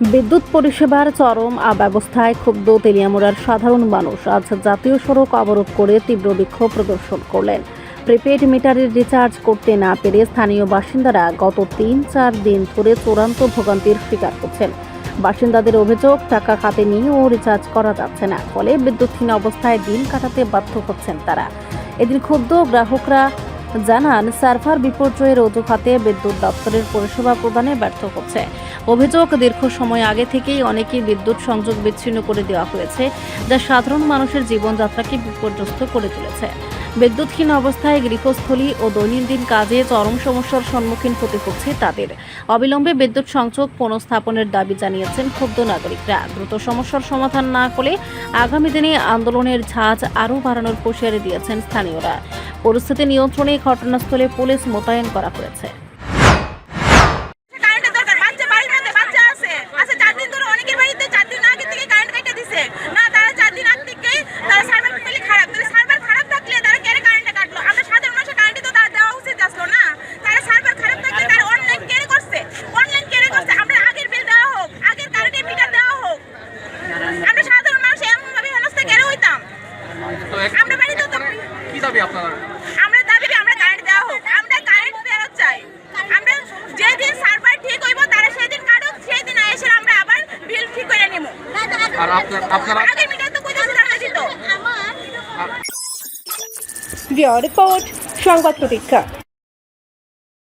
বিদ্যুৎ পরিষেবার চরম অব্যবস্থায় ক্ষুব্ধ তেলিয়ামুড়ার সাধারণ মানুষ আজ জাতীয় সড়ক অবরোধ করে তীব্র বিক্ষোভ প্রদর্শন করলেন। প্রিপেড মিটারের রিচার্জ করতে না পেরে স্থানীয় বাসিন্দারা গত ৩-৪ দিন ধরে চূড়ান্ত ভোগান্তির শিকার হচ্ছেন। বাসিন্দাদের অভিযোগ, টাকা হাতে নিয়েও রিচার্জ করা যাচ্ছে না, ফলে বিদ্যুৎহীন অবস্থায় দিন কাটাতে বাধ্য হচ্ছেন তারা। এদিন ক্ষুব্ধ গ্রাহকরা জানান, সার্ভার বিপর্যয়ের অজুহাতে বিদ্যুৎ দপ্তরের পরিষেবা প্রদানে ব্যর্থ হচ্ছে। অভিযোগ, দীর্ঘ সময় আগে থেকেই অনেকেই বিদ্যুৎ সংযোগ বিচ্ছিন্ন করে দেওয়া হয়েছে, যা সাধারণ মানুষের জীবনযাত্রাকে বিপর্যস্ত করে তুলেছে। বিদ্যুৎহীন অবস্থায় গৃহস্থলী ও দৈনন্দিন কাজে চরম সমস্যার সম্মুখীন হতে হচ্ছে তাদের। অবিলম্বে বিদ্যুৎ সংযোগ পুনঃস্থাপনের দাবি জানিয়েছেন ক্ষুব্ধ নাগরিকরা। দ্রুত সমস্যার সমাধান না হলে আগামী দিনে আন্দোলনের ঝাঁজ আরও বাড়ানোর হুঁশিয়ারি দিয়েছেন স্থানীয়রা। পরিস্থিতি নিয়ন্ত্রণে ঘটনাস্থলে পুলিশ মোতায়েন করা হয়েছে। আমরা দাবি আমরা কারেন্ট দেওয়া হোক, আমরা কারেন্ট ফেরত চাই। আমরা যেদিন সার্ভার ঠিক হইব তারা সেদিন কাটুক, সেই দিন এসে আমরা আবার বিল ঠিক করে নিব। আর আপনারা আগে মিটার তো কইতেছেন আমরা দিত। রিপোর্ট সংবাদ প্রতীক্ষা।